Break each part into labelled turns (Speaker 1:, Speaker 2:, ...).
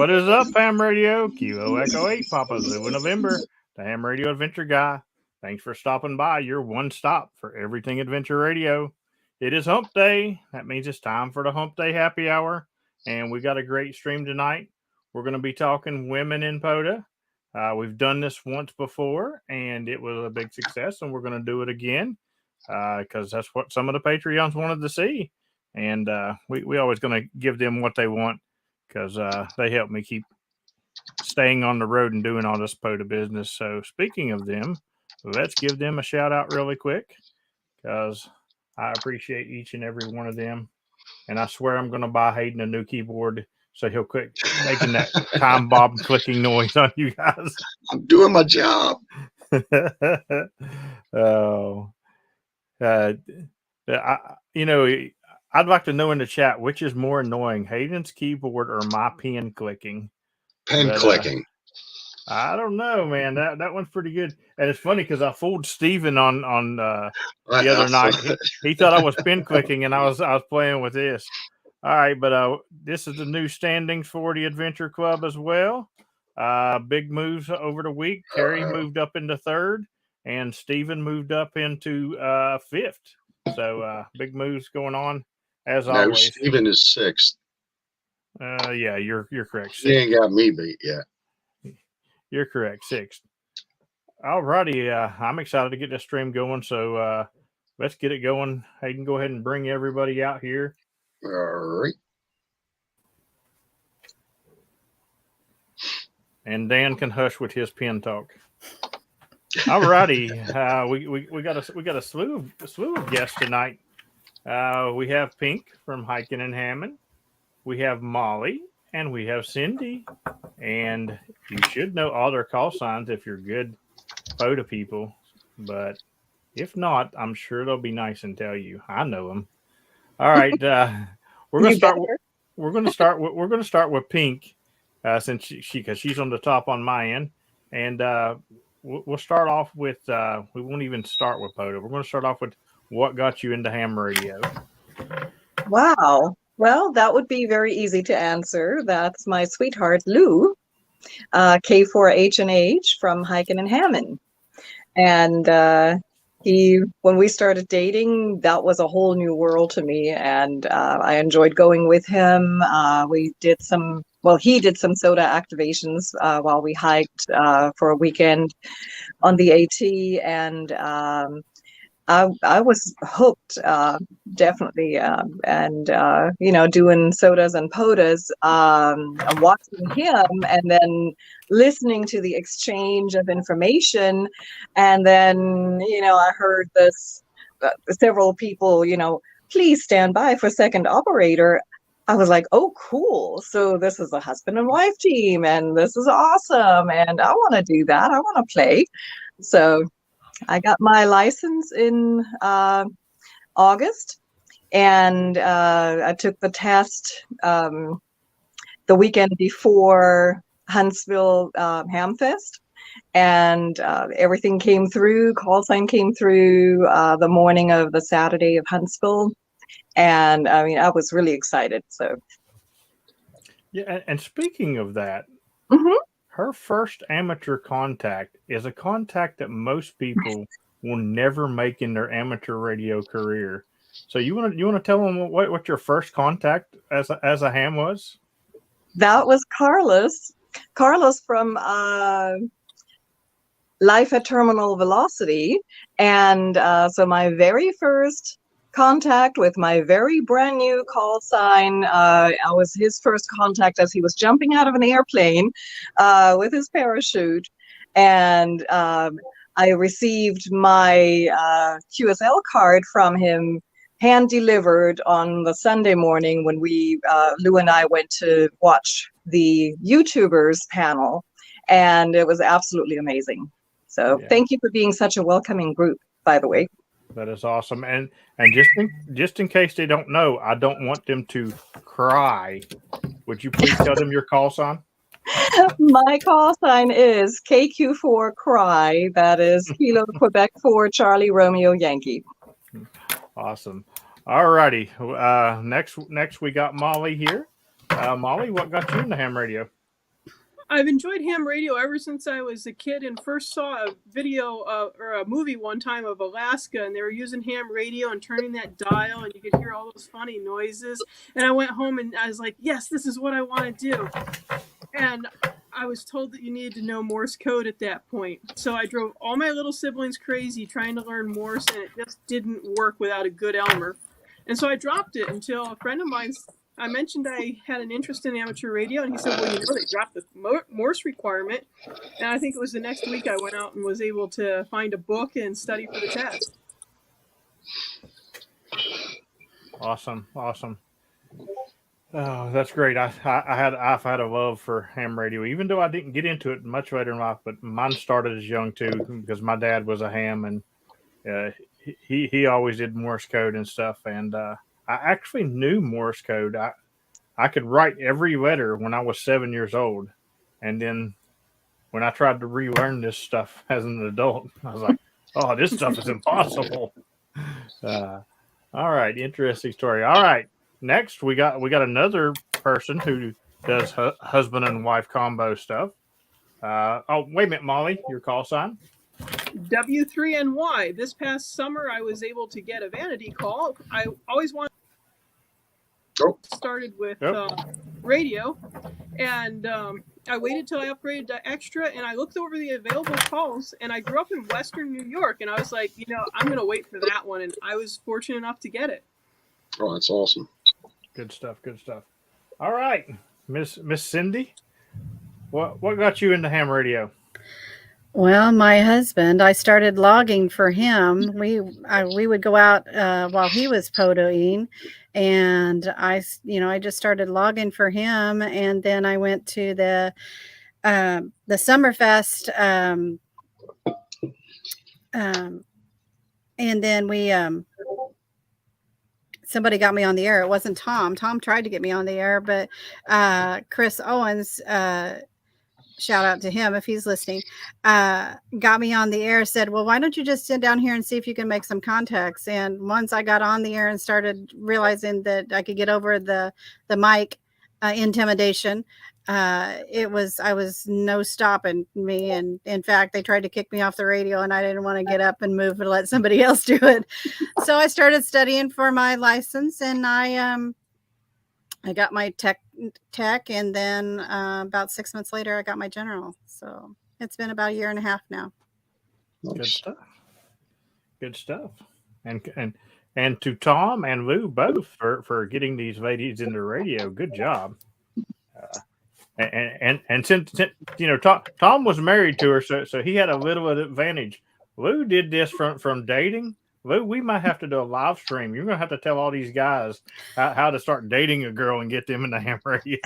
Speaker 1: What is up, Ham Radio? Kilo Echo 8, Papa Zulu November, the Ham Radio Adventure Guy. Thanks for stopping by. Your one stop for everything Adventure Radio. It is Hump Day. That means it's time for the Hump Day Happy Hour. And we got a great stream tonight. We're going to be talking women in Pota. We've done this once before, and it was a big success, and we're going to do it again because that's what some of the Patreons wanted to see. And we always going to give them what they want because they help me keep staying on the road and doing all this Pota business. So speaking of them, let's give them a shout out really quick because I appreciate each and every one of them. And I swear I'm going to buy Hayden a new keyboard so he'll quit making that time bomb clicking noise on you guys.
Speaker 2: I'm doing my job.
Speaker 1: Oh, I'd like to know in the chat which is more annoying, Hayden's keyboard or my pen clicking.
Speaker 2: Clicking.
Speaker 1: I don't know, man. That one's pretty good, and it's funny because I fooled Steven on the other night. He thought I was pen clicking, and I was playing with this. All right, but this is the new standings for the Adventure Club as well. Big moves over the week. Terry moved up into third, and Steven moved up into fifth. So big moves going on as always.
Speaker 2: Steven is sixth.
Speaker 1: Yeah, you're correct.
Speaker 2: He ain't got me beat yet.
Speaker 1: You're correct. Sixth. All righty. I'm excited to get this stream going. So let's get it going. Hayden, go ahead and bring everybody out here.
Speaker 2: All right.
Speaker 1: And Dan can hush with his pen talk. All righty. We got a slew of guests tonight. We have Pink from Hiking and Hammond. We have Molly, and we have Cindy. And you should know all their call signs if you're good Pota people. But if not, I'm sure they'll be nice and tell you. I know them. All right. We're going to start with Pink since she's on the top on my end. And we'll start off with we won't even start with Pota. We're going to start off with what got you into ham radio.
Speaker 3: Wow. Well, that would be very easy to answer. That's my sweetheart, Lou, K4H&H from Hiking and Hammond. And when we started dating, that was a whole new world to me. And I enjoyed going with him. He did some soda activations while we hiked for a weekend on the AT. And I was hooked, definitely, and doing sodas and potas, watching him, and then listening to the exchange of information, and then I heard this several people, please stand by for second operator. I was like, oh, cool. So this is a husband and wife team, and this is awesome, and I want to do that. I want to play. So I got my license in August, and I took the test the weekend before Huntsville Hamfest, and everything came through. Call sign came through the morning of the Saturday of Huntsville, and I mean, I was really excited. So,
Speaker 1: yeah, and speaking of that.
Speaker 3: Mm-hmm.
Speaker 1: Her first amateur contact is a contact that most people will never make in their amateur radio career. So you want to tell them what your first contact as a ham was?
Speaker 3: That was Carlos from Life at Terminal Velocity, and so my very first contact with my very brand new call sign. I was his first contact as he was jumping out of an airplane with his parachute, and I received my QSL card from him hand delivered on the Sunday morning when Lou and I went to watch the YouTubers panel, and it was absolutely amazing. So Thank you for being such a welcoming group, by the way.
Speaker 1: That is awesome. And just in case they don't know, I don't want them to cry. Would you please tell them your call sign?
Speaker 3: My call sign is KQ4 Cry. That is Kilo Quebec 4 Charlie Romeo Yankee.
Speaker 1: Awesome. All righty. Next we got Molly here. Molly, what got you into ham radio?
Speaker 4: I've enjoyed ham radio ever since I was a kid and first saw a video or a movie one time of Alaska, and they were using ham radio and turning that dial, and you could hear all those funny noises. And I went home and I was like, yes, this is what I want to do. And I was told that you needed to know Morse code at that point. So I drove all my little siblings crazy trying to learn Morse, and it just didn't work without a good Elmer. And so I dropped it until a friend of mine, I mentioned I had an interest in amateur radio, and he said, well, they dropped the Morse requirement. And I think it was the next week I went out and was able to find a book and study for the test.
Speaker 1: Awesome. Oh, that's great. I've had a love for ham radio, even though I didn't get into it much later in life. But mine started as young too, because my dad was a ham, and he always did Morse code and stuff. And I actually knew Morse code. I could write every letter when I was 7 years old, and then when I tried to relearn this stuff as an adult, I was like, "Oh, this stuff is impossible." All right, interesting story. All right. Next, we got another person who does husband and wife combo stuff. Oh, wait a minute, Molly, your call sign?
Speaker 4: W3NY. This past summer, I was able to get a vanity call. I always wanted started with radio, and I waited till I upgraded to extra, and I looked over the available calls, and I grew up in Western New York, and I was like, I'm going to wait for that one, and I was fortunate enough to get it.
Speaker 2: Oh, that's awesome.
Speaker 1: Good stuff. All right, Miss Cindy, what got you into ham radio?
Speaker 5: Well, my husband, I started logging for him. We would go out while he was potoing, and I just started logging for him, and then I went to the Summerfest, and then we somebody got me on the air. It wasn't Tom. Tom tried to get me on the air, but Chris Owens, shout out to him if he's listening, got me on the air, said, well, why don't you just sit down here and see if you can make some contacts? And once I got on the air and started realizing that I could get over the mic intimidation, I was no stopping me. And in fact, they tried to kick me off the radio, and I didn't want to get up and move and let somebody else do it. So I started studying for my license, and I got my tech, and then about 6 months later, I got my general. So it's been about a year and a half now.
Speaker 1: Good stuff. And to Tom and Lou both for getting these ladies into radio. Good job. And since Tom was married to her, so he had a little advantage. Lou did this from dating. Lou, we might have to do a live stream. You're going to have to tell all these guys how to start dating a girl and get them in the ham radio.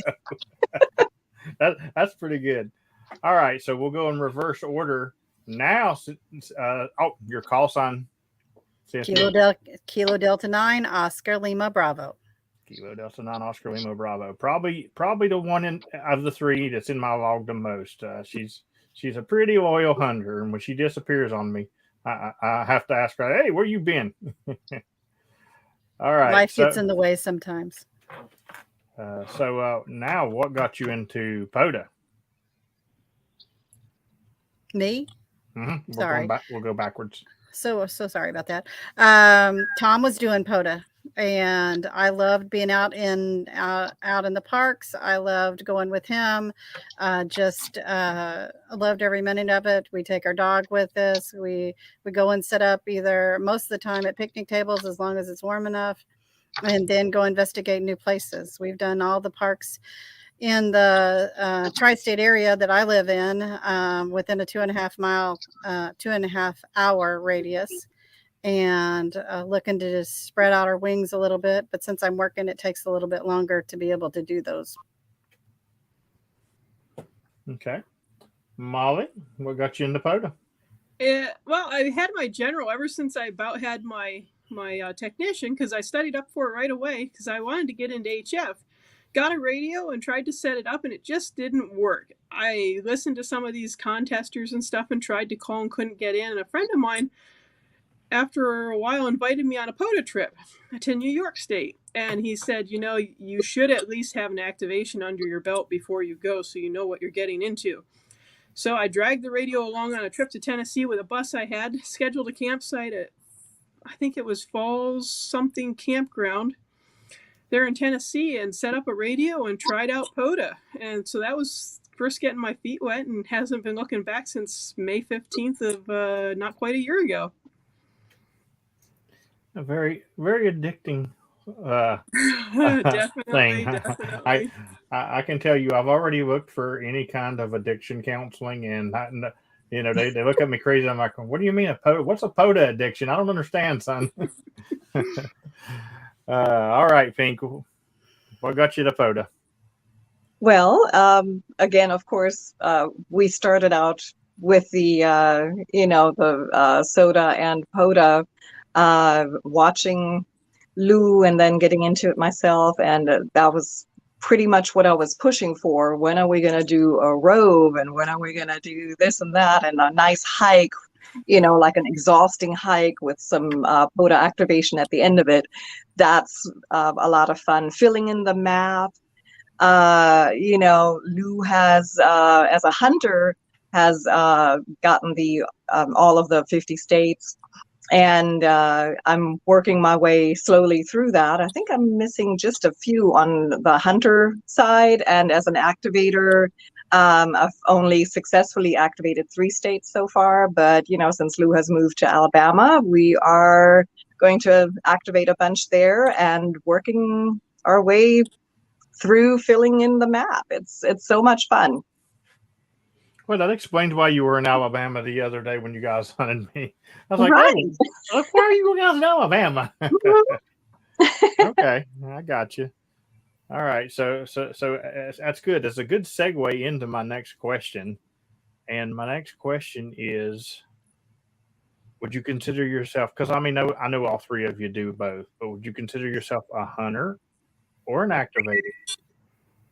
Speaker 1: That's pretty good. All right, so we'll go in reverse order now. Your call sign.
Speaker 5: Kilo Delta 9, Oscar Lima Bravo.
Speaker 1: Kilo Delta 9, Oscar Lima Bravo. Probably the one of the three that's in my log the most. She's a pretty loyal hunter, and when she disappears on me, I have to ask her, hey, where you been? All right.
Speaker 5: Life gets in the way sometimes.
Speaker 1: So now what got you into Pota?
Speaker 5: Me?
Speaker 1: Mm-hmm.
Speaker 5: Sorry.
Speaker 1: We'll go backwards.
Speaker 5: So sorry about that. Tom was doing Pota, and I loved being out in the parks. I loved going with him. I loved every minute of it. We take our dog with us. We go and set up either most of the time at picnic tables as long as it's warm enough, and then go investigate new places. We've done all the parks in the tri-state area that I live in, within a 2.5 hour radius, and looking to just spread out our wings a little bit. But since I'm working, it takes a little bit longer to be able to do those.
Speaker 1: Okay. Molly, what got you into Pota?
Speaker 4: Well, I had my general ever since I about had my technician, because I studied up for it right away because I wanted to get into HF. Got a radio and tried to set it up, and it just didn't work. I listened to some of these contesters and stuff and tried to call and couldn't get in. And a friend of mine after a while, invited me on a Pota trip to New York State. And he said, you know, you should at least have an activation under your belt before you go so you know what you're getting into. So I dragged the radio along on a trip to Tennessee with a bus I had, scheduled a campsite at, I think it was Falls something campground there in Tennessee, and set up a radio and tried out Pota. And so that was first getting my feet wet, and hasn't been looking back since May 15th of not quite a year ago.
Speaker 1: A very, very addicting
Speaker 4: Definitely,
Speaker 1: thing.
Speaker 4: definitely.
Speaker 1: I can tell you, I've already looked for any kind of addiction counseling, and you know, they look at me crazy. I'm like, what do you mean a Pota? What's a Pota addiction? I don't understand, son. All right, Pink. What got you to Pota?
Speaker 3: Well, again, of course, we started out with the, you know, the soda and Pota, watching Lou and then getting into it myself. And that was pretty much what I was pushing for. When are we going to do a Rove, and when are we going to do this and that, and a nice hike, you know, like an exhausting hike with some Pota activation at the end of it. That's a lot of fun. Filling in the map. You know, Lou has, as a hunter, has gotten the all of the 50 states. And I'm working my way slowly through that. I think I'm missing just a few on the hunter side. And as an activator, I've only successfully activated 3 states so far. But, you know, since Lou has moved to Alabama, we are going to activate a bunch there and working our way through filling in the map. It's so much fun.
Speaker 1: Well, that explains why you were in Alabama the other day when you guys hunted me. I was like,
Speaker 3: Right.
Speaker 1: oh, look, why are you going out in Alabama? Okay, I got you. All right, so that's good. That's a good segue into my next question. And my next question is, would you consider yourself, because I mean, I know all 3 of you do both, but would you consider yourself a hunter or an activator?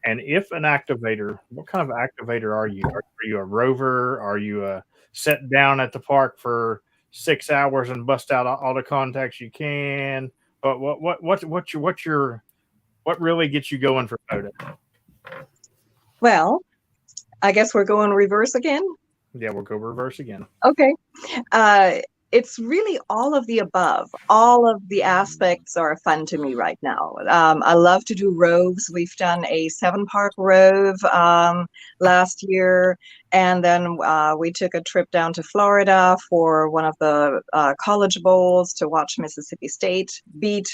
Speaker 1: And if an activator, what kind of activator are you? Are you a rover? Are you a sit down at the park for 6 hours and bust out all the contacts you can? But what really gets you going for Pota?
Speaker 3: Well, I guess we're going reverse again.
Speaker 1: Yeah, we'll go reverse again.
Speaker 3: Okay. It's really all of the above. All of the aspects are fun to me right now. I love to do roves. We've done a 7-park rove last year, and then we took a trip down to Florida for one of the college bowls to watch Mississippi State beat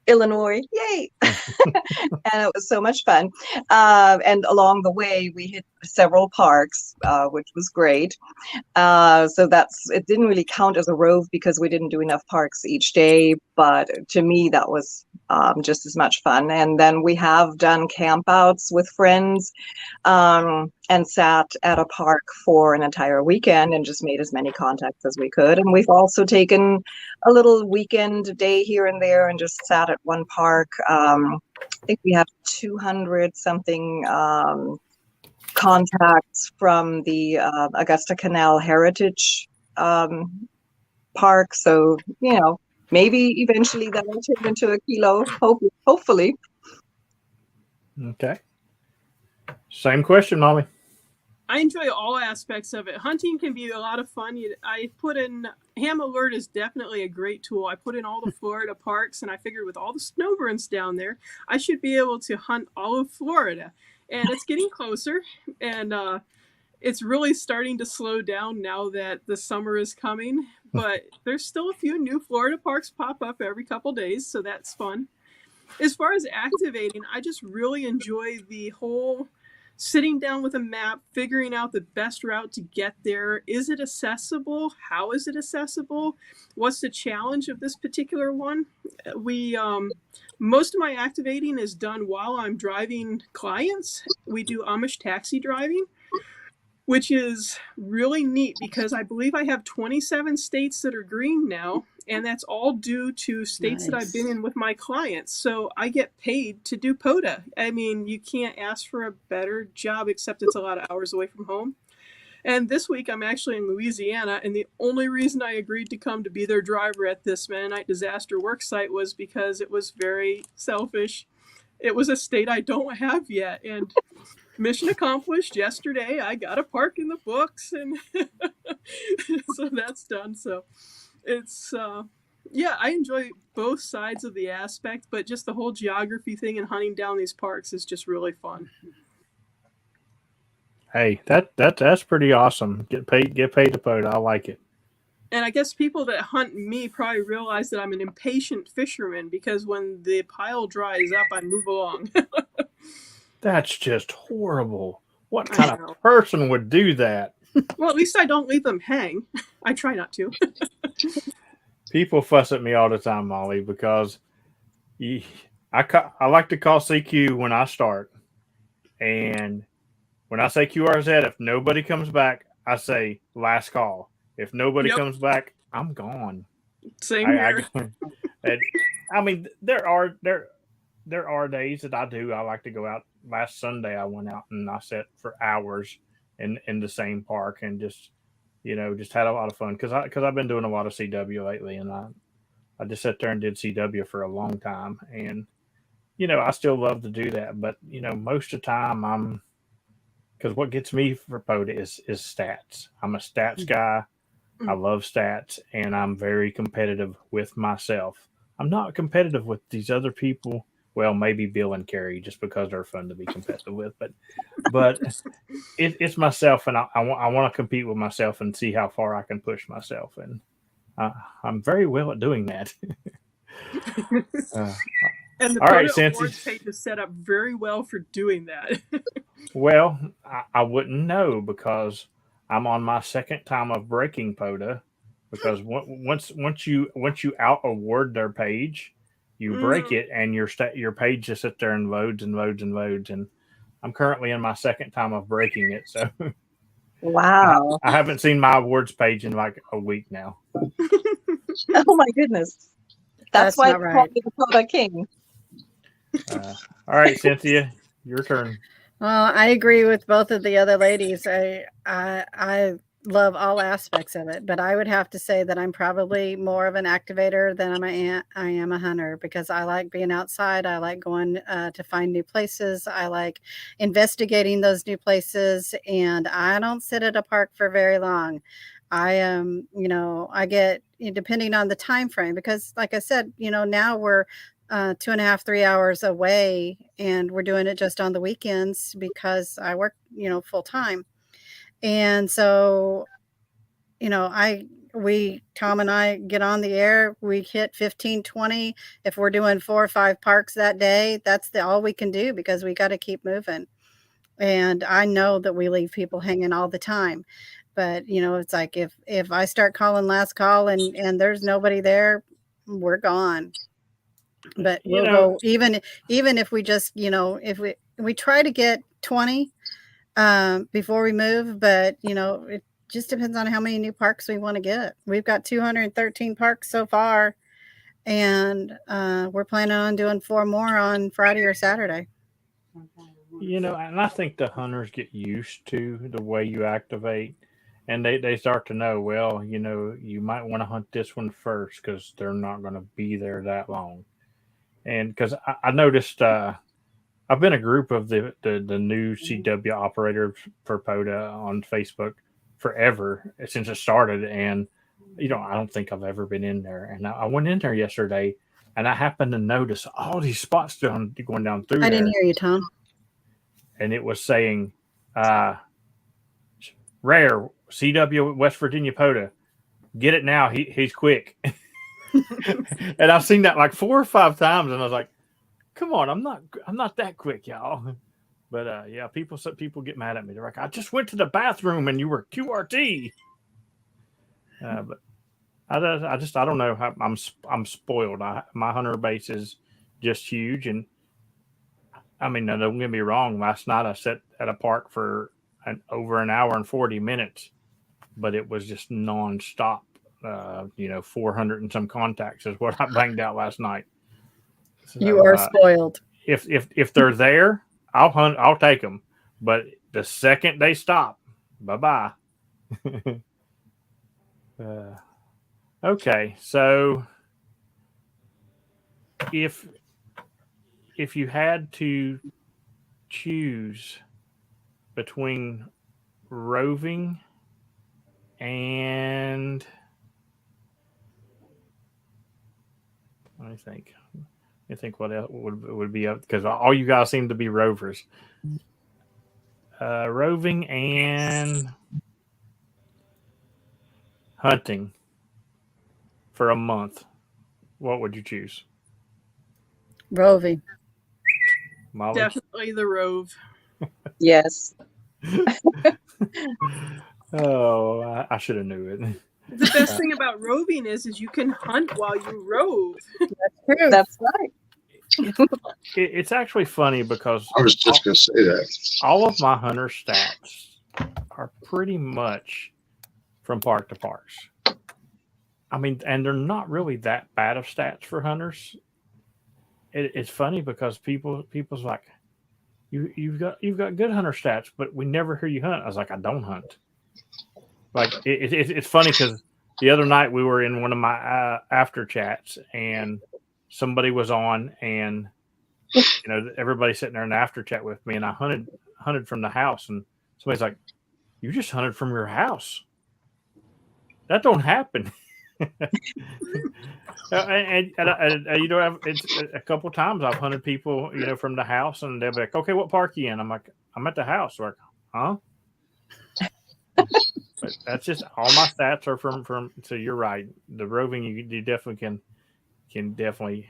Speaker 3: Illinois. Yay! And it was so much fun. And along the way, we hit several parks, which was great. So it didn't really count as a rove because we didn't do enough parks each day. But to me, that was just as much fun. And then we have done campouts with friends and sat at a park for an entire weekend and just made as many contacts as we could. And we've also taken a little weekend day here and there and just sat at one park. I think we have 200 something contacts from the Augusta Canal Heritage Park. So, you know, maybe eventually that will turn into a kilo, hopefully.
Speaker 1: Okay. Same question, Molly.
Speaker 4: I enjoy all aspects of it. Hunting can be a lot of fun. I put in Ham Alert is definitely a great tool. I put in all the Florida parks, and I figured with all the snowbirds down there, I should be able to hunt all of Florida. And it's getting closer, and it's really starting to slow down now that the summer is coming. But there's still a few new Florida parks pop up every couple days, so that's fun. As far as activating, I just really enjoy the whole sitting down with a map, figuring out the best route to get there. Is it accessible? How is it accessible? What's the challenge of this particular one? Most of my activating is done while I'm driving clients. We do Amish taxi driving, which is really neat because I believe I have 27 states that are green now, and that's all due to states that I've been in with my clients. So I get paid to do Pota. I mean, you can't ask for a better job, except it's a lot of hours away from home. And this week I'm actually in Louisiana, and the only reason I agreed to come to be their driver at this Mennonite disaster work site was because it was very selfish. It was a state I don't have yet, and mission accomplished. Yesterday I got a park in the books, and so that's done. So it's yeah, I enjoy both sides of the aspect, but just the whole geography thing and hunting down these parks is just really fun.
Speaker 1: Hey, that's pretty awesome. Get paid to Pota. I like it.
Speaker 4: And I guess people that hunt me probably realize that I'm an impatient fisherman, because when the pile dries up, I move along.
Speaker 1: That's just horrible. What
Speaker 4: I
Speaker 1: kind
Speaker 4: know.
Speaker 1: of person would do that?
Speaker 4: Well, at least I don't leave them hang. I try not to.
Speaker 1: People fuss at me all the time, Molly, because I like to call CQ when I start. And when I say QRZ, if nobody comes back, I say last call. If nobody
Speaker 4: Yep.
Speaker 1: comes back, I'm gone.
Speaker 4: Same here.
Speaker 1: I mean, there are days that I do. I like to go out. Last Sunday, I went out and I sat for hours in the same park and just had a lot of fun because I've been doing a lot of CW lately, and I just sat there and did CW for a long time, and I still love to do that, but most of the time because what gets me for Pota is stats. I'm a stats guy. I love stats, and I'm very competitive with myself. I'm not competitive with these other people. Well, maybe Bill and Carrie, just because they're fun to be competitive with. But it's myself, and I want to compete with myself and see how far I can push myself. And I'm very well at doing that.
Speaker 4: And the
Speaker 1: all right,
Speaker 4: Pota
Speaker 1: Cincy.
Speaker 4: Awards page is set up very well for doing that.
Speaker 1: Well, I wouldn't know because I'm on my second time of breaking Pota. Because once you out award their page, you break it, and your page just sits there and loads and loads and loads. And I'm currently in my second time of breaking it, so
Speaker 3: Wow.
Speaker 1: I haven't seen my awards page in like a week now.
Speaker 3: Oh my goodness. That's why
Speaker 5: not
Speaker 3: they
Speaker 5: right.
Speaker 3: call me the Pota King.
Speaker 1: All right, Cynthia, your turn.
Speaker 5: Well, I agree with both of the other ladies. I love all aspects of it, but I would have to say that I'm probably more of an activator than I am a hunter, because I like being outside. I like going to find new places. I like investigating those new places, and I don't sit at a park for very long. I am, I get, depending on the time frame, because like I said, now we're 2.5, 3 hours away, and we're doing it just on the weekends because I work, full time. And so, Tom and I get on the air, we hit 15, 20. If we're doing 4 or 5 parks that day, that's all we can do, because we got to keep moving. And I know that we leave people hanging all the time. But, it's like if I start calling last call and there's nobody there, we're gone. But we'll go, even if we just, if we try to get 20 before we move, but it just depends on how many new parks we want to get. We've got 213 parks so far, and we're planning on doing 4 more on Friday or Saturday.
Speaker 1: And I think the hunters get used to the way you activate, and they start to know, well, you might want to hunt this one first because they're not going to be there that long. And because I noticed, I've been a group of the new CW operators for Pota on Facebook forever, since it started. And, I don't think I've ever been in there. And I went in there yesterday, and I happened to notice all these spots going down through there.
Speaker 5: I didn't hear you, Tom.
Speaker 1: And it was saying, rare CW West Virginia Pota, get it now. He's quick. And I've seen that like 4 or 5 times, and I was like, come on, I'm not that quick, y'all. But yeah, people get mad at me. They're like, I just went to the bathroom and you were QRT. But I don't know. I'm spoiled. My hunter base is just huge, and I mean, now, don't get me wrong. Last night I sat at a park for over an hour and 40 minutes, but it was just nonstop. 400 and some contacts is what I banged out last night. So,
Speaker 5: you are spoiled.
Speaker 1: If they're there, I'll take them. But the second they stop, bye-bye. Okay, so if you had to choose between roving and let me think. I think what else would be up because all you guys seem to be rovers. Roving and hunting for a month. What would you choose,
Speaker 5: Roving.
Speaker 1: Molly?
Speaker 4: Definitely the Rove.
Speaker 3: Yes.
Speaker 1: Oh, I should have knew it.
Speaker 4: The best thing about roving is you can hunt while you rove.
Speaker 5: True.
Speaker 3: That's right.
Speaker 1: It's actually funny because
Speaker 2: I was just going to say that.
Speaker 1: all of my hunter stats are pretty much from park to parks. I mean, and they're not really that bad of stats for hunters. It's funny because people's like, you've got good hunter stats, but we never hear you hunt. I was like, I don't hunt. Like it's funny because the other night we were in one of my after chats and somebody was on and everybody's sitting there in the after chat with me and I hunted from the house and somebody's like, you just hunted from your house. That don't happen. and it's a couple times I've hunted people, from the house, and they'll be like, "Okay, what park you in?" I'm like, "I'm at the house." They're like, huh? But that's just all my stats are from. So you're right. The roving, you definitely can definitely.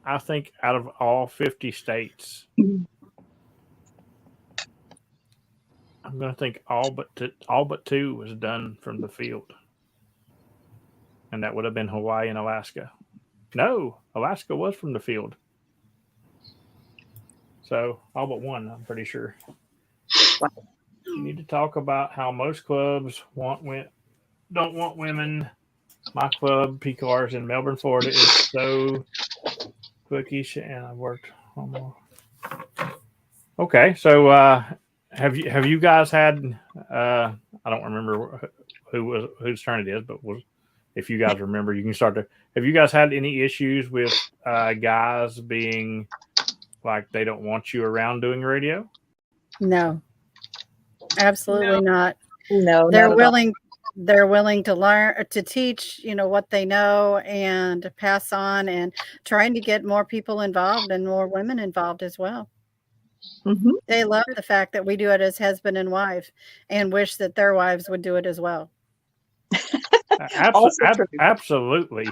Speaker 1: I think out of all 50 states, I'm going to think all but two was done from the field. And that would have been Hawaii and Alaska. No, Alaska was from the field. So all but one, I'm pretty sure. You need to talk about how most clubs don't want women. My club, PCARs in Melbourne, Florida, is so bookish, and I've worked on more. Okay, so have you guys had? I don't remember whose turn it is, but if you guys remember, you can start to. Have you guys had any issues with guys being like they don't want you around doing radio?
Speaker 5: No, absolutely not.
Speaker 3: No,
Speaker 5: They're
Speaker 3: not at
Speaker 5: willing. They're willing to learn, to teach, what they know and pass on, and trying to get more people involved and more women involved as well.
Speaker 3: all. Mhm.
Speaker 5: They love the fact that we do it as husband and wife and wish that their wives would do it as well.
Speaker 3: Also true.
Speaker 1: Absolutely.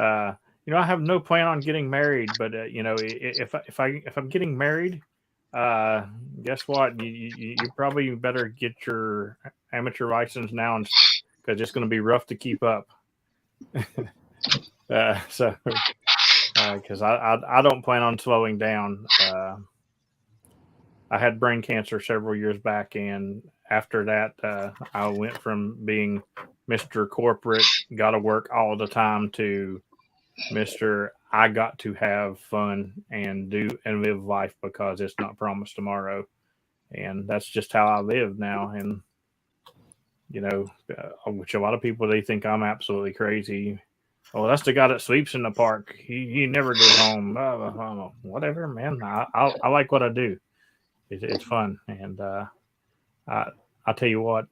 Speaker 1: I have no plan on getting married, but if I'm getting married, guess what? You probably better get your amateur license now, because it's going to be rough to keep up. Because I don't plan on slowing down. I had brain cancer several years back, and after that, I went from being Mr. Corporate, got to work all the time, to Mr. I got to have fun and live life because it's not promised tomorrow. And that's just how I live now. And, which a lot of people, they think I'm absolutely crazy. Oh, that's the guy that sleeps in the park. He never goes home. Whatever, man. I like what I do. It's fun. And I tell you what,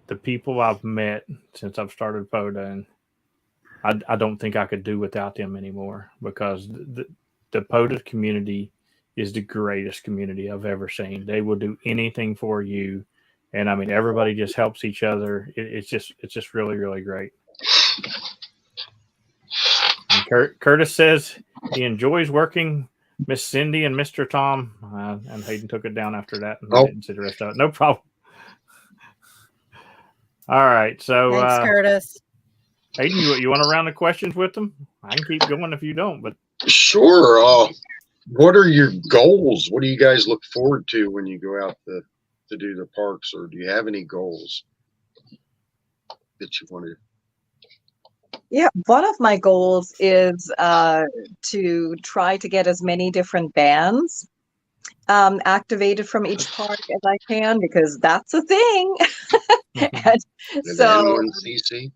Speaker 1: the people I've met since I've started Pota, and I don't think I could do without them anymore, because the Pota community is the greatest community I've ever seen. They will do anything for you. And I mean, everybody just helps each other. It's just really, really great. And Curtis says he enjoys working Miss Cindy and Mr. Tom, and Hayden took it down after that and didn't see the rest of it. No problem. All right, so
Speaker 5: Thanks, Curtis.
Speaker 1: Hayden, you want to round the questions with them? I can keep going if you don't, but
Speaker 2: sure. What are your goals? What do you guys look forward to when you go out to do the parks, or do you have any goals that you want to?
Speaker 3: Yeah, one of my goals is to try to get as many different bands activated from each park as I can, because that's a thing. And
Speaker 2: The
Speaker 3: so,
Speaker 2: N1CC.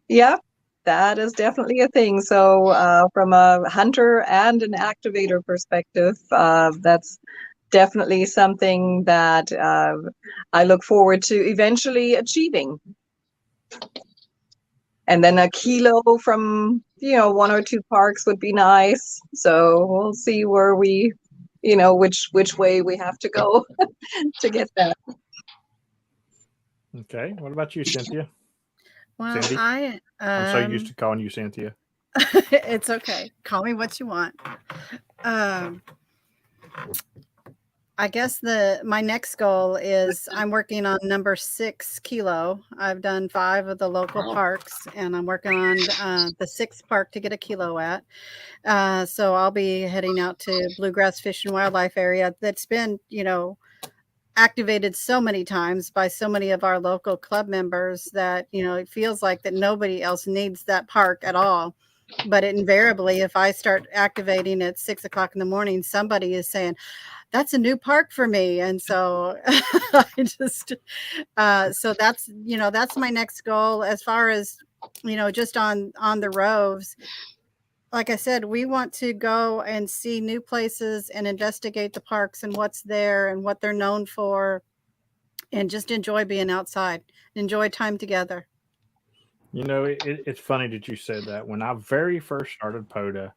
Speaker 3: yeah, that is definitely a thing. So from a hunter and an activator perspective, that's definitely something that I look forward to eventually achieving. And then a kilo from, one or two parks would be nice. So we'll see where we, which way we have to go to get that.
Speaker 1: Okay. What about you, Cynthia?
Speaker 5: Well,
Speaker 1: Cindy? I'm so used to calling you Cynthia.
Speaker 5: It's okay. Call me what you want. I guess my next goal is I'm working on number 6 kilo. I've done 5 of the local parks, and I'm working on the 6th park to get a kilo at. So I'll be heading out to Bluegrass Fish and Wildlife area that's been, activated so many times by so many of our local club members that, it feels like that nobody else needs that park at all. But invariably, if I start activating at 6 o'clock in the morning, somebody is saying, that's a new park for me. And so I just, so that's my next goal as far as, just on the roves. Like I said, we want to go and see new places and investigate the parks and what's there and what they're known for, and just enjoy being outside, enjoy time together.
Speaker 1: It's funny that you said that. When I very first started Pota,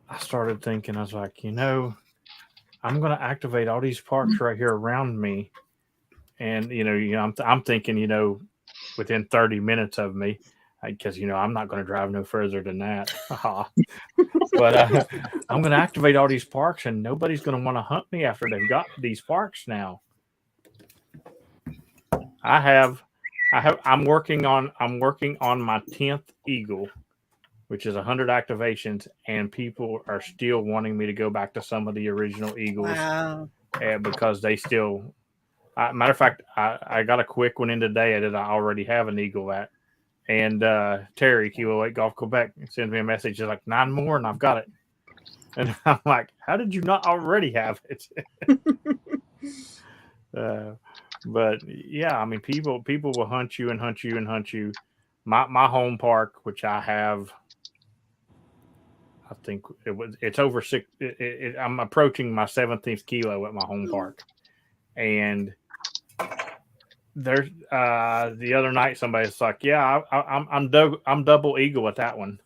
Speaker 1: I started thinking, I was like, I'm going to activate all these parks right here around me. And, I'm thinking, within 30 minutes of me, because, I'm not going to drive no further than that. But I'm going to activate all these parks, and nobody's going to want to hunt me after they've got these parks now. I'm working on my 10th Eagle, which is 100 activations, and people are still wanting me to go back to some of the original Eagles.
Speaker 5: Wow.
Speaker 1: Because they still, matter of fact, I got a quick one in today that I already have an Eagle at. And Terry, Kilo 8 Golf Quebec, sends me a message. She's like, 9 more and I've got it. And I'm like, how did you not already have it? But yeah, I mean, people will hunt you and hunt you and hunt you. My home park, which I have, I think it's over 6. I'm approaching my 17th kilo at my home park, and there's the other night somebody's like, yeah, I'm double eagle at that one.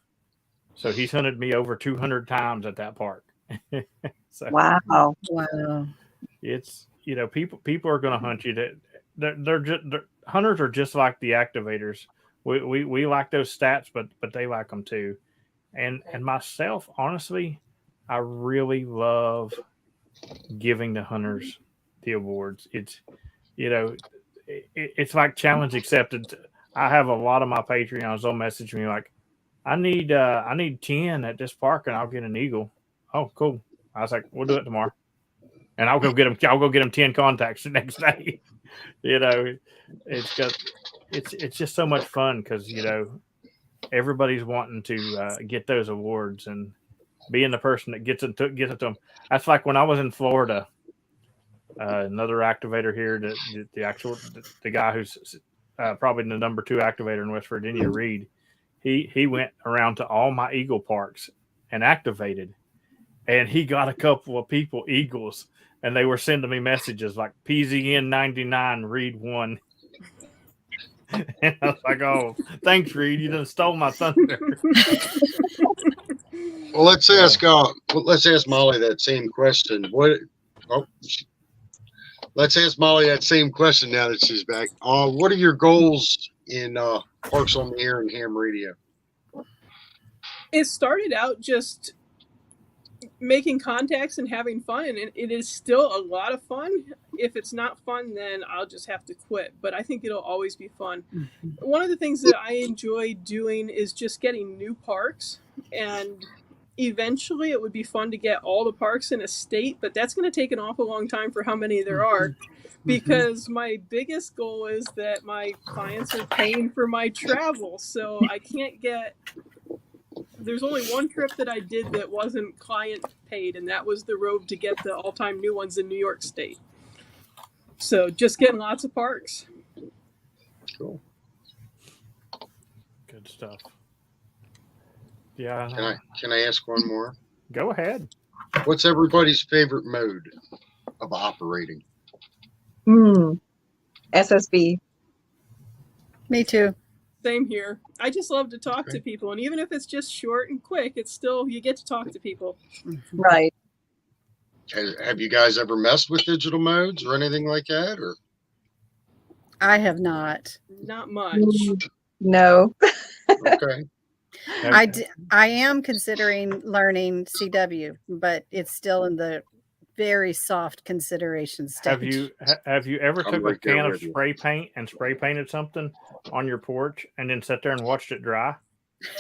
Speaker 1: So he's hunted me over 200 times at that park. So,
Speaker 3: Wow.
Speaker 1: it's people are going to hunt you. They're hunters are just like the activators. We like those stats, but they like them too. And myself, honestly, I really love giving the hunters the awards. It's it's like challenge accepted. I have a lot of my Patreons. They'll message me like, I need 10 at this park and I'll get an eagle. Oh, cool. I was like, we'll do it tomorrow, and I'll go get them. I'll go get them 10 contacts the next day. It's just so much fun because everybody's wanting to get those awards, and being the person that gets it to them. That's like when I was in Florida. Another activator here, the guy who's probably the number 2 activator in West Virginia, Reed. He went around to all my eagle parks and activated, and he got a couple of people eagles, and they were sending me messages like PZN 99 Reed 1. And I was like, oh, thanks, Reed. You done stole my thunder.
Speaker 2: Well, let's ask Molly that same question. Let's ask Molly that same question now that she's back. What are your goals in Parks on the Air and ham radio?
Speaker 4: It started out just making contacts and having fun, and it is still a lot of fun. If it's not fun, then I'll just have to quit, but I think it'll always be fun. One of the things that I enjoy doing is just getting new parks, and eventually it would be fun to get all the parks in a state, but that's going to take an awful long time for how many there are, because my biggest goal is that my clients are paying for my travel, so I can't get there's only one trip that I did that wasn't client paid, and that was the road to get the all-time new ones in New York State. So just getting lots of parks.
Speaker 2: Cool.
Speaker 1: Good stuff. Yeah.
Speaker 2: Can I ask one more?
Speaker 1: Go ahead.
Speaker 2: What's everybody's favorite mode of operating?
Speaker 3: SSB.
Speaker 5: Me too.
Speaker 4: Same here. I just love to talk to people, and even if it's just short and quick, it's still, you get to talk to people.
Speaker 3: Right.
Speaker 2: Have you guys ever messed with digital modes or anything like that? Or
Speaker 5: I have not.
Speaker 4: Not much.
Speaker 3: No.
Speaker 2: okay.
Speaker 5: I am considering learning CW, but it's still in the very soft consideration stage.
Speaker 1: Have you ever
Speaker 2: I'm
Speaker 1: took a
Speaker 2: right there
Speaker 1: can of
Speaker 2: with you.
Speaker 1: spray paint and spray painted something on your porch and then sat there and watched it dry?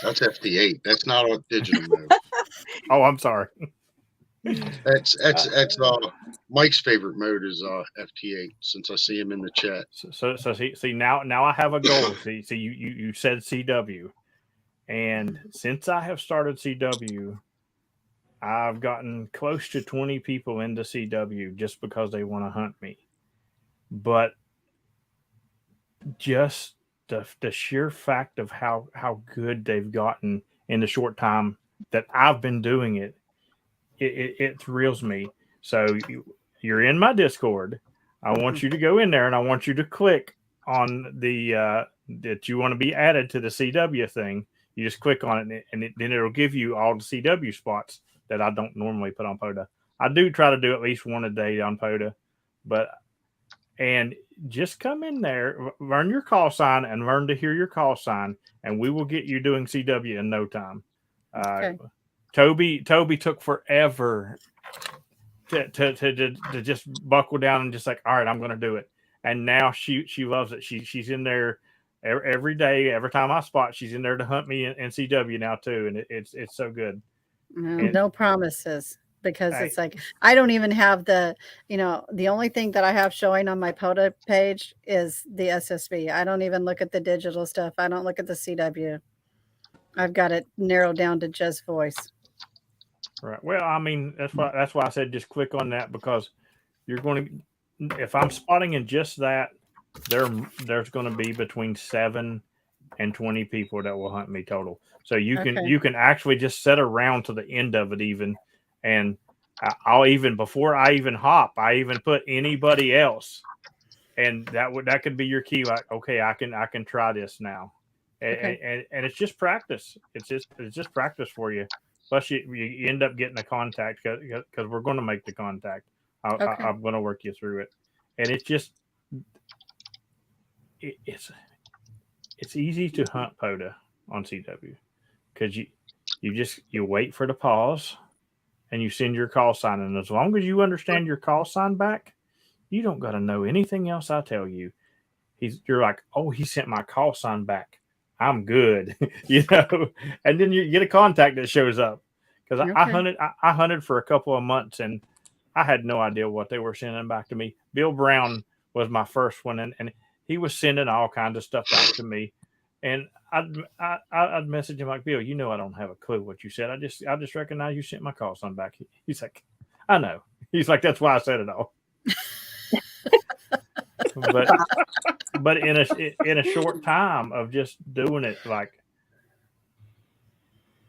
Speaker 2: That's FD8. That's not a digital mode.
Speaker 1: Oh, I'm sorry.
Speaker 2: That's Mike's favorite mode is FT8 since I see him in the chat.
Speaker 1: So see now I have a goal. See you said CW, and since I have started CW, I've gotten close to 20 people into CW just because they want to hunt me. But just the sheer fact of how good they've gotten in the short time that I've been doing it, it thrills me. So you're in my Discord. I want you to go in there and I want you to click on the that you want to be added to the CW thing. You just click on it and then it'll give you all the CW spots that I don't normally put on Pota. I do try to do at least one a day on Pota, and just come in there, learn your call sign and learn to hear your call sign, and we will get you doing CW in no time.
Speaker 5: Okay.
Speaker 1: Toby took forever to just buckle down and just like, all right, I'm going to do it. And now she loves it. She's in there every day. Every time I spot, she's in there to hunt me in CW now too. And it's so good.
Speaker 5: No promises, because it's like, I don't even have the only thing that I have showing on my Pota page is the SSB. I don't even look at the digital stuff. I don't look at the CW. I've got it narrowed down to just voice.
Speaker 1: Right. Well, I mean, that's why I said just click on that, because you're going to, if I'm spotting in just that, there's going to be between 7 and 20 people that will hunt me total. So you can actually just set around to the end of it even, and I'll even, before I even hop, I even put anybody else, and that could be your key. Like, okay, I can try this now, and it's just practice. It's just practice for you. Plus, you end up getting a contact because we're going to make the contact. I'm going to work you through it, and it's just it's easy to hunt Pota on CW because you wait for the pause and you send your call sign, and as long as you understand your call sign back, you don't got to know anything else I tell you. You're like, oh, he sent my call sign back. I'm good, and then you get a contact that shows up, because I hunted for a couple of months and I had no idea what they were sending back to me. Bill Brown was my first one, and he was sending all kinds of stuff back to me, and I'd message him like, Bill, I don't have a clue what you said. I just recognize you sent my call sign back. He's like, I know. He's like, that's why I said it all. But in a short time of just doing it, like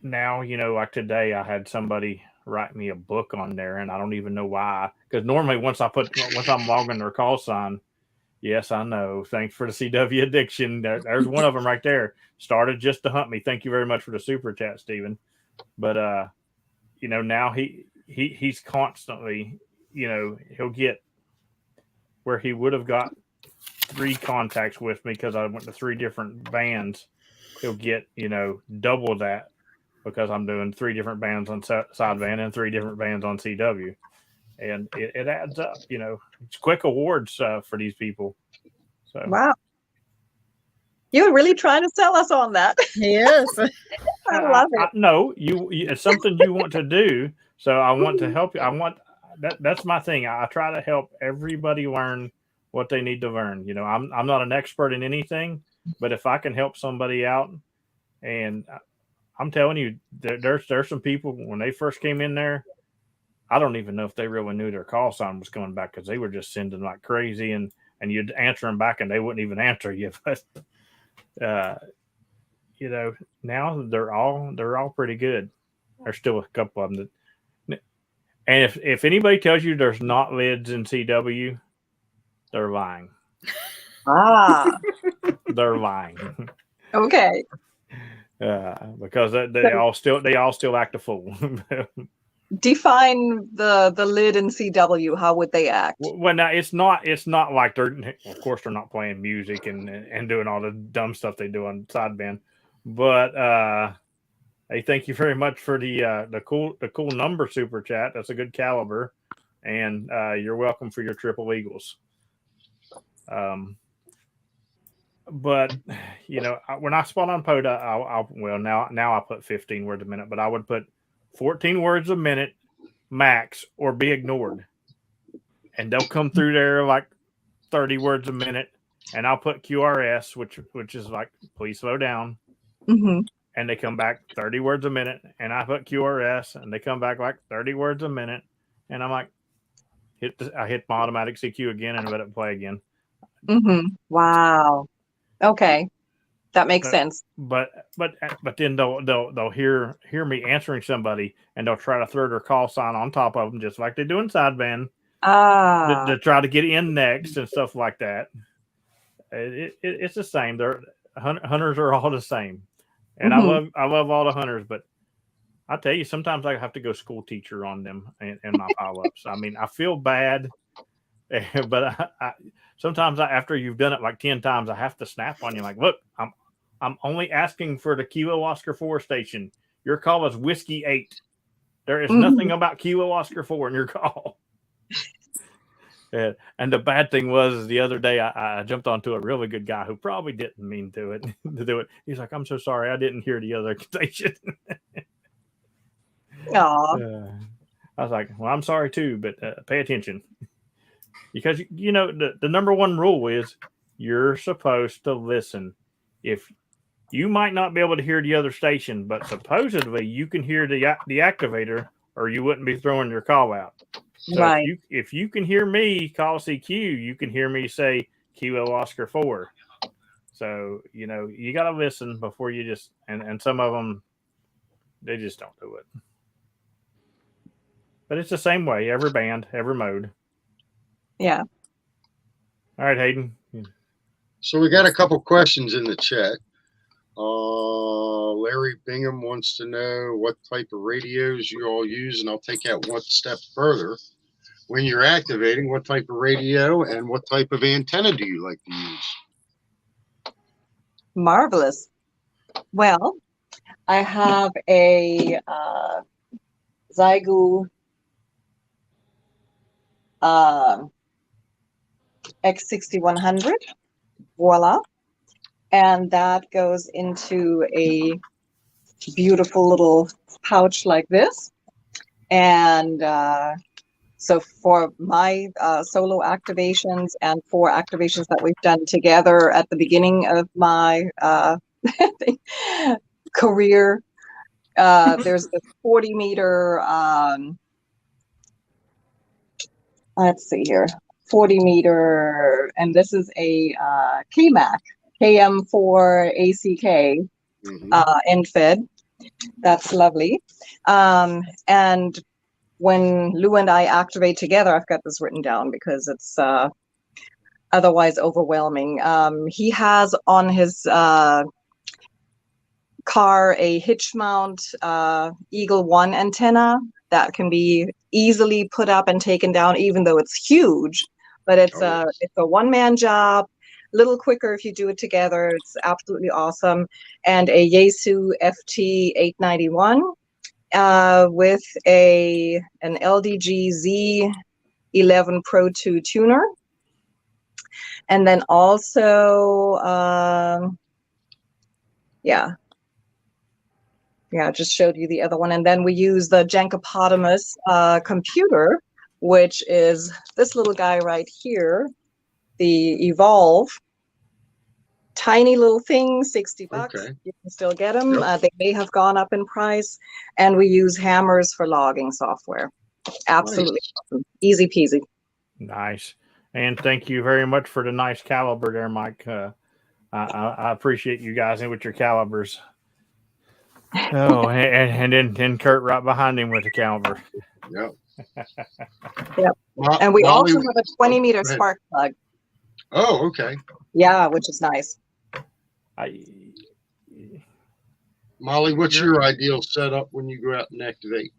Speaker 1: now, like today I had somebody write me a book on there, and I don't even know why, because normally once I'm logging their call sign, yes, I know, thanks for the CW addiction, there's one of them right there, started just to hunt me. Thank you very much for the super chat, Stephen. But now he's constantly, he'll get where he would have got 3 contacts with me because I went to 3 different bands. He'll get, double that because I'm doing 3 different bands on sideband and 3 different bands on CW. And it adds up, It's quick awards for these people. So
Speaker 3: wow. You're really trying to sell us on that.
Speaker 5: Yes.
Speaker 3: I love it.
Speaker 1: No, it's something you want to do. So I want to help you. That's my thing. I try to help everybody learn what they need to learn. I'm not an expert in anything, but if I can help somebody out, and I'm telling you, there's some people when they first came in there. I don't even know if they really knew their call sign was coming back because they were just sending like crazy, and you'd answer them back and they wouldn't even answer you. But you know, now they're all pretty good. There's still a couple of them that, and if anybody tells you there's not lids in CW, they're lying.
Speaker 3: Ah,
Speaker 1: They're lying.
Speaker 3: okay.
Speaker 1: Because they all still act a fool.
Speaker 3: Define the lid in CW. How would they act?
Speaker 1: Well, now it's not like of course they're not playing music and doing all the dumb stuff they do on sideband, but hey, thank you very much for the cool number super chat. That's a good caliber, and you're welcome for your triple eagles. But you know, when I spawn on Pota, now I put 15 words a minute, but I would put 14 words a minute max or be ignored, and they'll come through there like 30 words a minute, and I'll put QRS, which is like please slow down,
Speaker 3: Mm-hmm.
Speaker 1: and they come back 30 words a minute, and I put QRS, and they come back like 30 words a minute, and I'm like I hit my automatic CQ again and let it play again.
Speaker 3: Mm-hmm. Wow. Okay, that makes sense.
Speaker 1: But then they'll hear me answering somebody, and they'll try to throw their call sign on top of them, just like they do in sideband, to try to get in next and stuff like that. It's the same. They're hunters are all the same, and
Speaker 3: Mm-hmm.
Speaker 1: I love all the hunters. But I tell you, sometimes I have to go school teacher on them in my pileups. I mean, I feel bad, but sometimes after you've done it like 10 times, I have to snap on you. Like, look, I'm only asking for the Kilo Oscar 4 station. Your call is Whiskey 8. There is nothing about Kilo Oscar 4 in your call. And the bad thing was the other day I jumped onto a really good guy who probably didn't mean to do it. He's like, I'm so sorry, I didn't hear the other station.
Speaker 3: Aw.
Speaker 1: I was like, well, I'm sorry too, but pay attention. Because, you know, the number one rule is you're supposed to listen. If you might not be able to hear the other station, but supposedly you can hear the activator, or you wouldn't be throwing your call out. So
Speaker 3: Right.
Speaker 1: if you can hear me call CQ, you can hear me say Kilo Oscar 4. So, you know, you got to listen before you just, and some of them, they just don't do it. But it's the same way, every band, every mode.
Speaker 3: Yeah.
Speaker 1: All right, Hayden.
Speaker 2: So we got a couple questions in the chat. Larry Bingham wants to know what type of radios you all use, and I'll take that one step further. When you're activating, what type of radio and what type of antenna do you like to use?
Speaker 3: Marvelous. Well, I have a Zygu X6100. Voila. And that goes into a beautiful little pouch like this. And so for my solo activations and for activations that we've done together at the beginning of my career, there's this 40 meter, let's see here, 40 meter, and this is a KMAC, KM4 ACK end fed. That's lovely. And when Lou and I activate together, I've got this written down because it's otherwise overwhelming. He has on his car a hitch mount Eagle 1 antenna that can be easily put up and taken down, even though it's huge. But it's a one-man job. A little quicker if you do it together. It's absolutely awesome. And a Yaesu FT891 with an LDG Z11 Pro 2 tuner. And then also, I just showed you the other one. And then we use the Jankopotamus computer, which is this little guy right here, the Evolve tiny little things, $60.
Speaker 2: Okay.
Speaker 3: You can still get them.
Speaker 2: Yep.
Speaker 3: They may have gone up in price. And we use hammers for logging software. Absolutely. Awesome. Easy peasy.
Speaker 1: Nice. And thank you very much for the nice caliber there, Mike. I appreciate you guys and with your calibers. Oh, and then Kurt right behind him with the caliber.
Speaker 2: Yep.
Speaker 3: Yep. And we
Speaker 2: Molly,
Speaker 3: also have a 20-meter
Speaker 2: go ahead.
Speaker 3: spark plug.
Speaker 2: Oh, okay.
Speaker 3: Yeah, which is nice.
Speaker 2: Molly, what's your ideal setup when you go out and activate?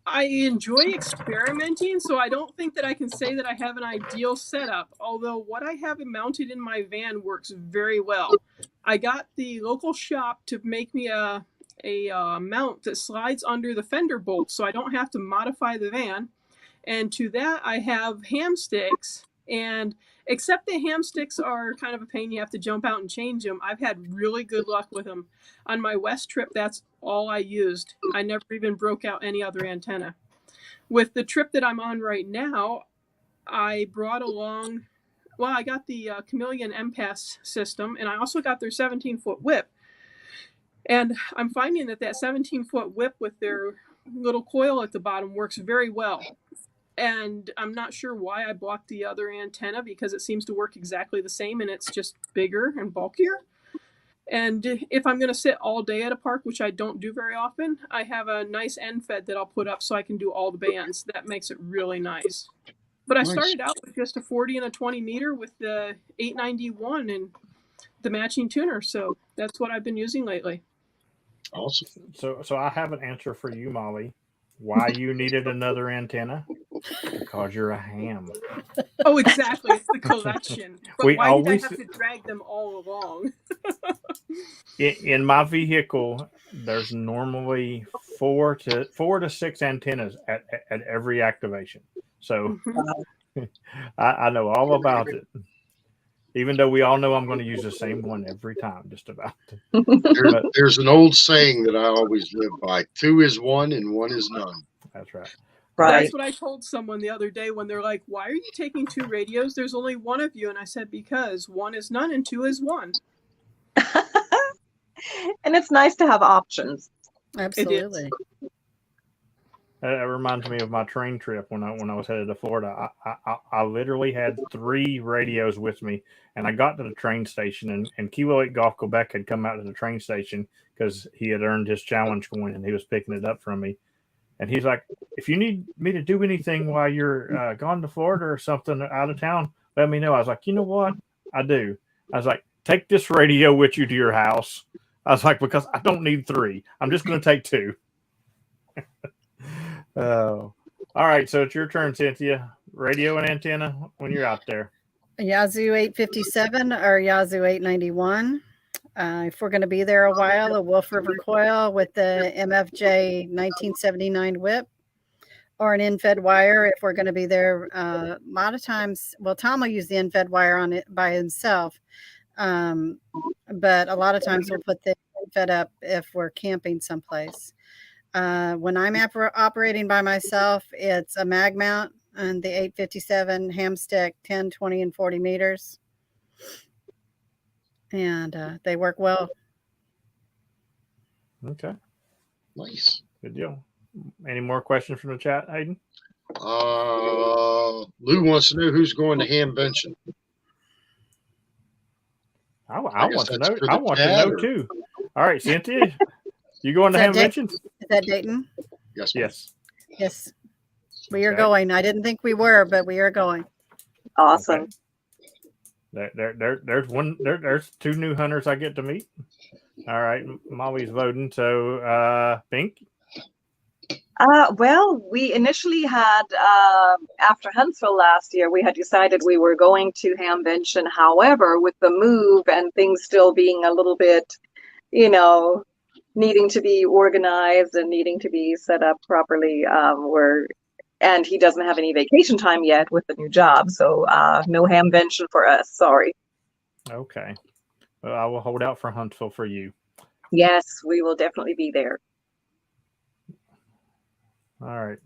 Speaker 4: I enjoy experimenting, so I don't think that I can say that I have an ideal setup, although what I have mounted in my van works very well. I got the local shop to make me a mount that slides under the fender bolt, so I don't have to modify the van. And to that, I have ham sticks, and except the ham sticks are kind of a pain, you have to jump out and change them. I've had really good luck with them. On my west trip, that's all I used. I never even broke out any other antenna. With the trip that I'm on right now, I brought along, well, I got the Chameleon MPass system, and I also got their 17-foot whip. And I'm finding that 17-foot whip with their little coil at the bottom works very well. And I'm not sure why I bought the other antenna, because it seems to work exactly the same, and it's just bigger and bulkier. And if I'm going to sit all day at a park, which I don't do very often, I have a nice end fed that I'll put up so I can do all the bands. That makes it really nice. But I started out with just a 40 and a 20 meter with the 891 and the matching tuner. So that's what I've been using lately.
Speaker 2: Awesome.
Speaker 1: So I have an answer for you, Molly. Why you needed another antenna? Because you're a ham.
Speaker 4: Oh, exactly. It's the collection. But why did I have to drag them all along?
Speaker 1: In my vehicle, there's normally four to six antennas at every activation. So I know all about it. Even though we all know I'm going to use the same one every time, just about.
Speaker 2: There's an old saying that I always live by: 2 is 1 and 1 is none.
Speaker 1: That's right.
Speaker 3: Right.
Speaker 4: That's what I told someone the other day when they're like, "Why are you taking 2 radios? There's only one of you." And I said, "Because 1 is none and 2 is 1."
Speaker 3: And it's nice to have options.
Speaker 5: Absolutely.
Speaker 1: That reminds me of my train trip when I was headed to Florida. I literally had 3 radios with me, and I got to the train station, and Kilo 8 Golf Quebec had come out to the train station because he had earned his challenge coin, and he was picking it up from me. And he's like, "If you need me to do anything while you're gone to Florida or something out of town, let me know." I was like, "You know what? I do." I was like, "Take this radio with you to your house." I was like, "Because I don't need 3. I'm just going to take 2." Oh, all right. So it's your turn, Cynthia. Radio and antenna when you're out there.
Speaker 5: Yazoo 857 or Yazoo 891. If we're going to be there a while, a Wolf River coil with the MFJ 1979 whip, or an in-fed wire if we're going to be there. A lot of times, well, Tom will use the in-fed wire on it by himself, but a lot of times we'll put the in-fed up if we're camping someplace. When I'm operating by myself, it's a mag mount and the 857 ham stick, 10, 20, and 40 meters. And they work well.
Speaker 1: Okay.
Speaker 2: Nice.
Speaker 1: Good deal. Any more questions from the chat, Hayden?
Speaker 2: Lou wants to know who's going to Hamvention.
Speaker 1: I want to know.
Speaker 2: For
Speaker 1: I
Speaker 2: the
Speaker 1: want to
Speaker 2: chat,
Speaker 1: know
Speaker 2: or-
Speaker 1: too. All right, Cynthia, you going to Hamvention?
Speaker 5: Is that Dayton?
Speaker 2: Yes. ma'am.
Speaker 1: Yes.
Speaker 5: Yes. We are
Speaker 1: Okay.
Speaker 5: going. I didn't think we were, but we are going.
Speaker 3: Awesome.
Speaker 1: Okay. There's 2 new hunters I get to meet. All right, Molly's voting. So, Pink.
Speaker 3: Well, we initially had, after Huntsville last year, we had decided we were going to Hamvention. However, with the move and things still being a little bit, needing to be organized and needing to be set up properly, and he doesn't have any vacation time yet with the new job. So no Hamvention for us. Sorry.
Speaker 1: Okay. Well, I will hold out for Huntsville for you.
Speaker 3: Yes, we will definitely be there.
Speaker 1: All right.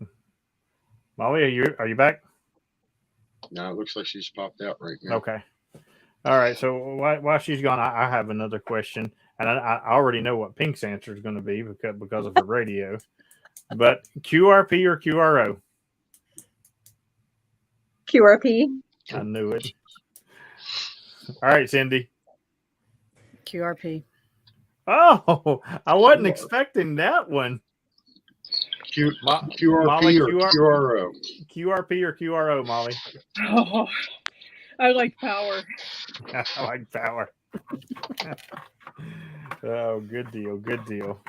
Speaker 1: Molly, are you back?
Speaker 2: No, it looks like she's popped out right now.
Speaker 1: Okay. All right. So while she's gone, I have another question, and I already know what Pink's answer is going to be because of her radio. But QRP or QRO?
Speaker 3: QRP.
Speaker 1: I knew it. All right, Cindy.
Speaker 5: QRP.
Speaker 1: Oh, I wasn't expecting that one.
Speaker 2: QRP
Speaker 1: Molly,
Speaker 2: or QRO?
Speaker 1: QRP or QRO, Molly?
Speaker 4: Oh, I like power.
Speaker 1: I like power. Oh, good deal. Good deal.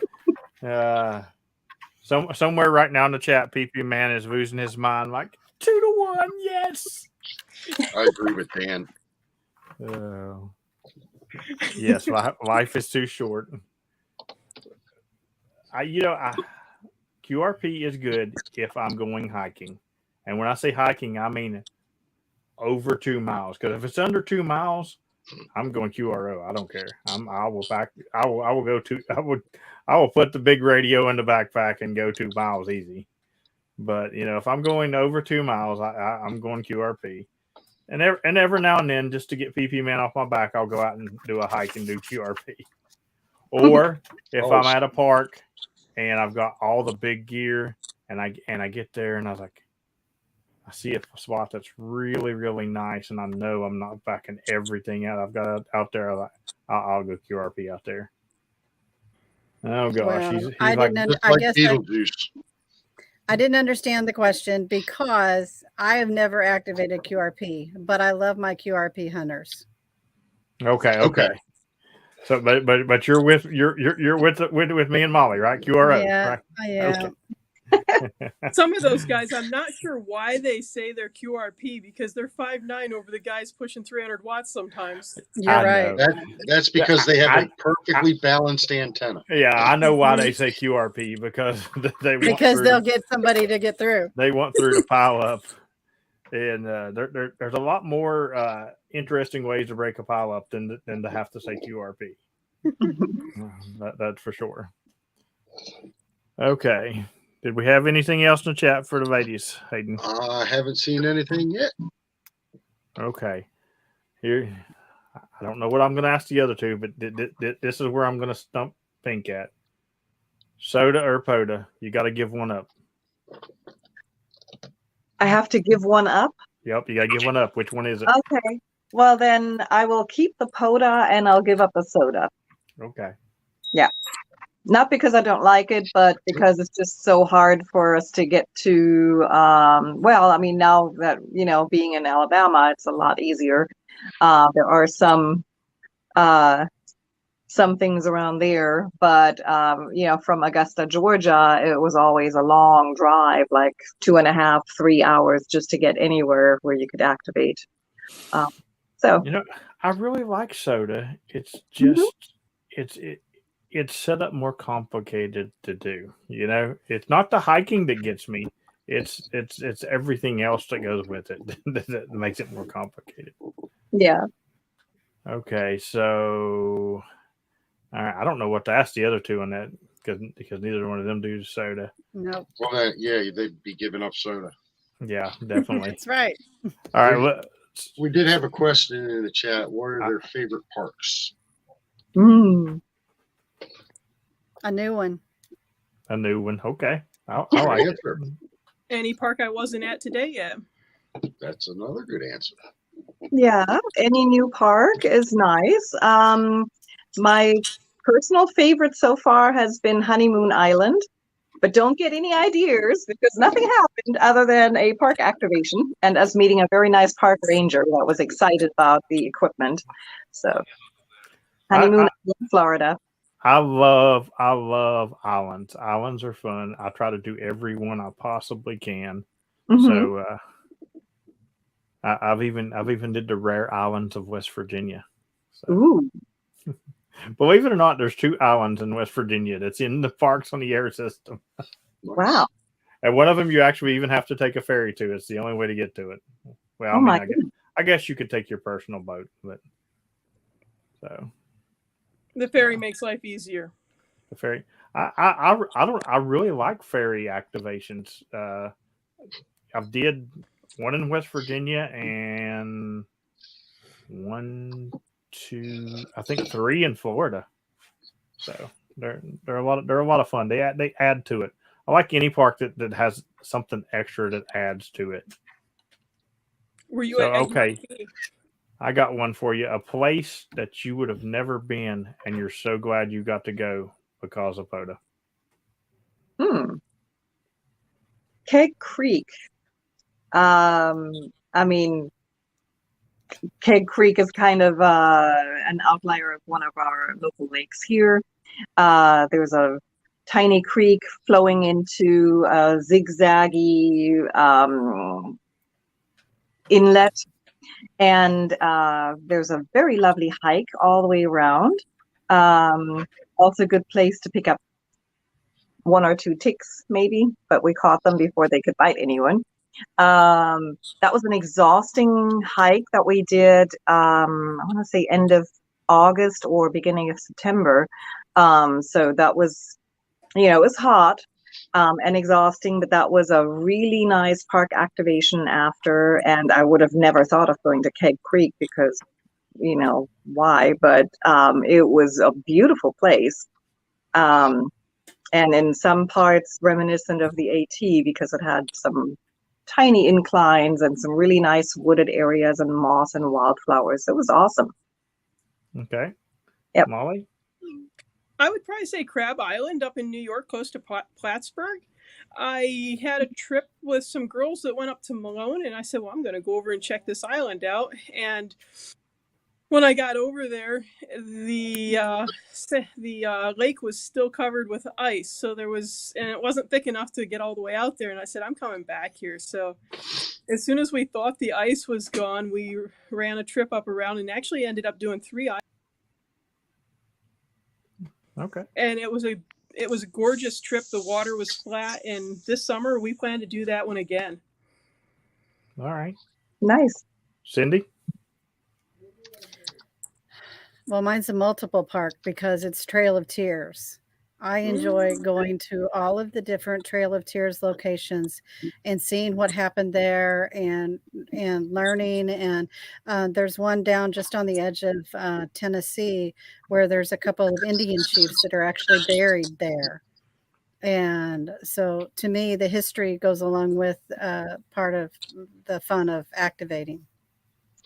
Speaker 1: Somewhere right now in the chat, PP Man is losing his mind like 2-1. Yes.
Speaker 2: I agree with Dan.
Speaker 1: Yes, life is too short. QRP is good if I'm going hiking, and when I say hiking, I mean over 2 miles. Because if it's under 2 miles, I'm going QRO. I don't care. I will go to. I will put the big radio in the backpack and go 2 miles easy. But if I'm going over 2 miles, I'm going QRP. And every now and then, just to get PP Man off my back, I'll go out and do a hike and do QRP. Or if I'm at a park and I've got all the big gear and I get there and I was like, I see a spot that's really, really nice and I know I'm not backing everything out I've got out there, I'll go QRP out there. Oh gosh,
Speaker 5: Well,
Speaker 1: he's
Speaker 5: I
Speaker 1: like,
Speaker 5: didn't.
Speaker 2: Just
Speaker 5: I
Speaker 2: like
Speaker 5: guess
Speaker 2: Beetlejuice.
Speaker 5: I didn't understand the question because I have never activated QRP, but I love my QRP hunters.
Speaker 1: okay. So, but you're with with me and Molly, right? QRO,
Speaker 5: Yeah,
Speaker 1: right?
Speaker 5: I am.
Speaker 1: Okay.
Speaker 4: Some of those guys, I'm not sure why they say they're QRP because they're 5'9" over the guys pushing 300 watts sometimes.
Speaker 5: You're right.
Speaker 2: That's because they have a perfectly balanced antenna.
Speaker 1: Yeah, I know why they say QRP because
Speaker 5: They'll get somebody to get through.
Speaker 1: They want through to pile up, and there's a lot more interesting ways to break a pile up than to have to say QRP. That's for sure. Okay. Did we have anything else in the chat for the ladies, Hayden?
Speaker 2: I haven't seen anything yet.
Speaker 1: Okay. Here, I don't know what I'm going to ask the other two, but this is where I'm going to stump Pink at. Soda or Pota? You got to give one up.
Speaker 3: I have to give one up.
Speaker 1: Yep, you got to give one up. Which one is it?
Speaker 3: Okay. Well, then I will keep the Pota and I'll give up the soda.
Speaker 1: Okay.
Speaker 3: Yeah. Not because I don't like it, but because it's just so hard for us to get to. Well, I mean, now that, being in Alabama, it's a lot easier. There are some things around there, but, from Augusta, Georgia, it was always a long drive, like 2.5, 3 hours just to get anywhere where you could activate. So,
Speaker 1: I really like soda. It's just, it's set up more complicated to do. It's not the hiking that gets me. It's everything else that goes with it that makes it more complicated.
Speaker 3: Yeah.
Speaker 1: Okay, so all right, I don't know what to ask the other two on that because neither one of them do soda.
Speaker 5: Nope.
Speaker 2: Well, they'd be giving up soda.
Speaker 1: Yeah, definitely.
Speaker 5: That's right.
Speaker 1: All right.
Speaker 2: We did have a question in the chat. What are their favorite parks?
Speaker 5: A new one.
Speaker 1: A new one. Okay. I like it.
Speaker 4: Any park I wasn't at today yet.
Speaker 2: That's another good answer.
Speaker 3: Yeah, any new park is nice. My personal favorite so far has been Honeymoon Island, but don't get any ideas because nothing happened other than a park activation and us meeting a very nice park ranger that was excited about the equipment. So, Honeymoon Island, Florida.
Speaker 1: I love islands. Islands are fun. I try to do every one I possibly can.
Speaker 3: Mm-hmm.
Speaker 1: So I've even did the rare islands of West Virginia. So.
Speaker 3: Ooh.
Speaker 1: Believe it or not, there's 2 islands in West Virginia that's in the parks on the air system.
Speaker 3: Wow.
Speaker 1: And one of them you actually even have to take a ferry to. It's the only way to get to it. Well, I guess you could take your personal boat, but so.
Speaker 4: The ferry makes life easier.
Speaker 1: The ferry. I really like ferry activations. I did one in West Virginia and 1, 2, I think 3 in Florida. So they're a lot of fun. They add to it. I like any park that has something extra that adds to it.
Speaker 4: Were you
Speaker 1: So
Speaker 4: at
Speaker 1: okay, I got one for you. A place that you would have never been, and you're so glad you got to go because of Pota.
Speaker 3: Keg Creek. I mean, Keg Creek is kind of an outlier of one of our local lakes here. There's a tiny creek flowing into a zigzaggy inlet, and there's a very lovely hike all the way around. Also a good place to pick up 1 or 2 ticks, maybe, but we caught them before they could bite anyone. That was an exhausting hike that we did, I want to say end of August or beginning of September. So that was, it was hot and exhausting, but that was a really nice park activation after. And I would have never thought of going to Keg Creek because, why, but it was a beautiful place. And in some parts reminiscent of the AT because it had some tiny inclines and some really nice wooded areas and moss and wildflowers. It was awesome.
Speaker 1: Okay.
Speaker 3: Yep.
Speaker 1: Molly?
Speaker 4: I would probably say Crab Island up in New York, close to Plattsburgh. I had a trip with some girls that went up to Malone, and I said, well, I'm going to go over and check this island out. And when I got over there, the lake was still covered with ice. So and it wasn't thick enough to get all the way out there. And I said, I'm coming back here. So as soon as we thought the ice was gone, we ran a trip up around and actually ended up doing 3 islands.
Speaker 1: Okay.
Speaker 4: And it was a gorgeous trip. The water was flat. And this summer we plan to do that one again.
Speaker 1: All right.
Speaker 3: Nice.
Speaker 1: Cindy?
Speaker 5: Well, mine's a multiple park because it's Trail of Tears. I enjoy going to all of the different Trail of Tears locations and seeing what happened there and learning. And there's one down just on the edge of Tennessee where there's a couple of Indian chiefs that are actually buried there. And so to me, the history goes along with part of the fun of activating.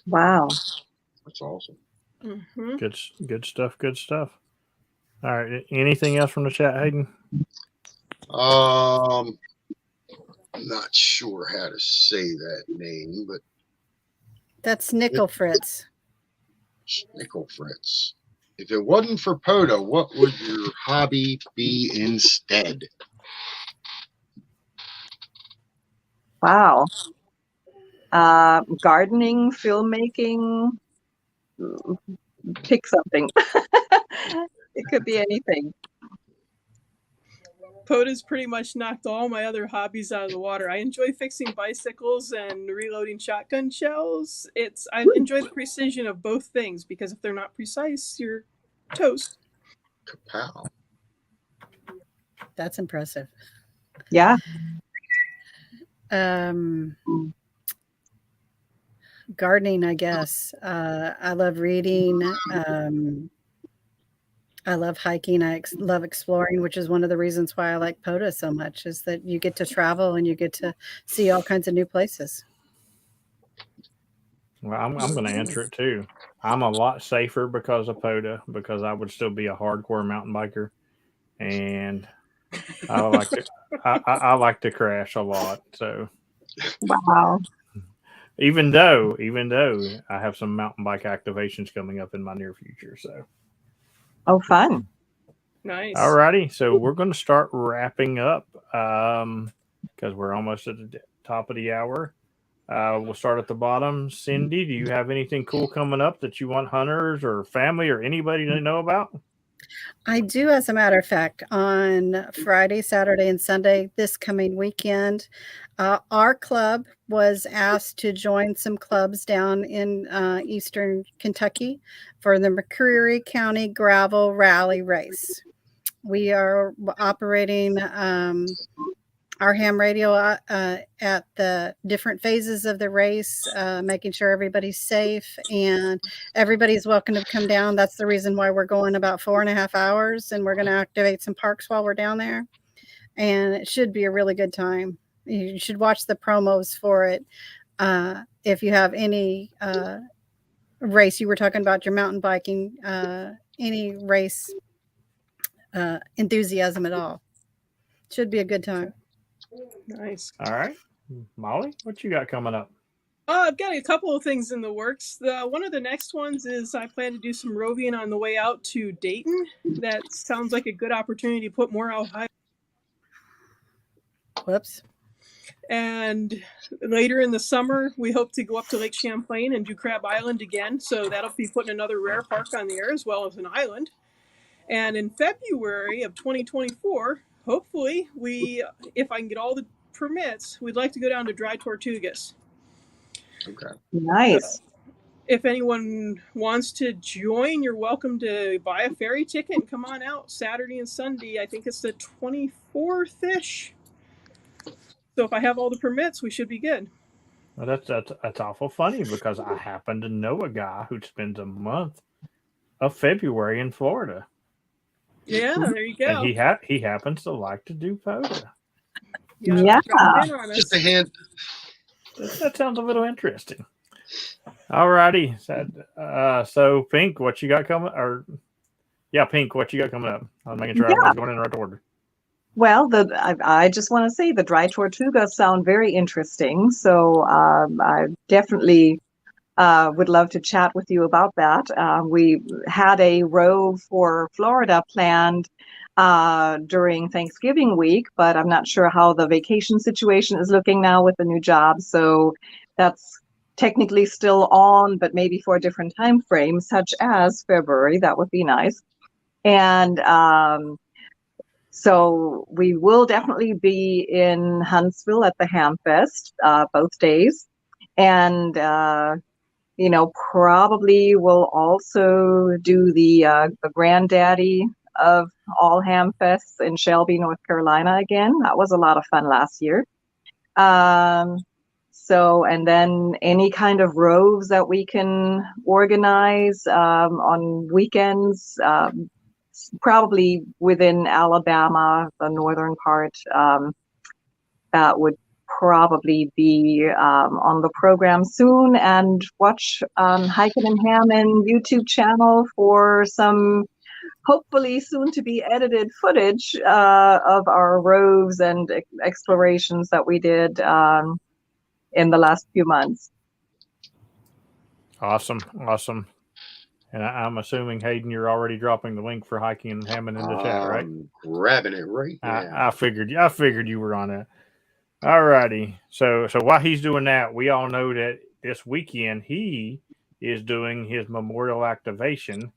Speaker 3: Wow.
Speaker 2: That's awesome.
Speaker 4: Mm-hmm.
Speaker 1: Good stuff. Good stuff. All right. Anything else from the chat, Hayden?
Speaker 2: I'm not sure how to say that name, but
Speaker 5: That's Nickel Fritz.
Speaker 2: Nickel Fritz. If it wasn't for Pota, what would your hobby be instead?
Speaker 3: Wow. Gardening, filmmaking, pick something. It could be anything.
Speaker 4: Pota's pretty much knocked all my other hobbies out of the water. I enjoy fixing bicycles and reloading shotgun shells. I enjoy the precision of both things because if they're not precise, you're toast.
Speaker 2: Kapow.
Speaker 5: That's impressive.
Speaker 3: Yeah.
Speaker 5: Gardening, I guess. I love reading. I love hiking. I love exploring, which is one of the reasons why I like Pota so much, is that you get to travel and you get to see all kinds of new places.
Speaker 1: Well, I'm going to answer it too. I'm a lot safer because of Pota, because I would still be a hardcore mountain biker, and I like to crash a lot. So,
Speaker 3: Wow.
Speaker 1: even though I have some mountain bike activations coming up in my near future, so.
Speaker 3: Oh, fun.
Speaker 4: Nice.
Speaker 1: All righty. So we're going to start wrapping up because we're almost at the top of the hour. We'll start at the bottom. Cindy, do you have anything cool coming up that you want hunters or family or anybody to know about?
Speaker 5: I do, as a matter of fact, on Friday, Saturday, and Sunday this coming weekend. Our club was asked to join some clubs down in eastern Kentucky for the McCreary County Gravel Rally Race. We are operating our ham radio at the different phases of the race, making sure everybody's safe and everybody's welcome to come down. That's the reason why we're going about 4.5 hours, and we're going to activate some parks while we're down there. And it should be a really good time. You should watch the promos for it. If you have any race, you were talking about your mountain biking, any race enthusiasm at all. Should be a good time.
Speaker 4: Nice.
Speaker 1: All right, Molly, what you got coming up?
Speaker 4: I've got a couple of things in the works. One of the next ones is I plan to do some roving on the way out to Dayton. That sounds like a good opportunity to put more out high.
Speaker 5: Whoops.
Speaker 4: And later in the summer, we hope to go up to Lake Champlain and do Crab Island again. So that'll be putting another rare park on the air as well as an island. And in February of 2024, hopefully, if I can get all the permits, we'd like to go down to Dry Tortugas.
Speaker 2: Okay.
Speaker 3: Nice.
Speaker 4: If anyone wants to join, you're welcome to buy a ferry ticket and come on out Saturday and Sunday. I think it's the 24th-ish. So if I have all the permits, we should be good.
Speaker 1: Well, that's awful funny because I happen to know a guy who spends a month of February in Florida.
Speaker 4: Yeah, there you go.
Speaker 1: And he happens to like to do Pota.
Speaker 3: Yeah.
Speaker 2: Just a hint.
Speaker 1: That sounds a little interesting. All righty. So Pink, what you got coming? Pink, what you got coming up? I'm making sure I was going in the right order.
Speaker 3: Well, I just want to say the Dry Tortugas sound very interesting. So I definitely would love to chat with you about that. We had a rove for Florida planned during Thanksgiving week, but I'm not sure how the vacation situation is looking now with the new job. So that's technically still on, but maybe for a different time frame, such as February. That would be nice. And so we will definitely be in Huntsville at the Ham Fest both days. And probably we'll also do the granddaddy of all ham fests in Shelby, North Carolina again. That was a lot of fun last year. And then any kind of roves that we can organize on weekends, probably within Alabama, the northern part, that would probably be on the program soon. And watch Hiking and Hammond YouTube channel for some hopefully soon to be edited footage of our roves and explorations that we did in the last few months.
Speaker 1: Awesome. And I'm assuming, Hayden, you're already dropping the link for Hiking and Hammond in the chat, right?
Speaker 2: I'm grabbing it right now.
Speaker 1: I figured you were on it. All righty. So while he's doing that, we all know that this weekend he is doing his memorial activation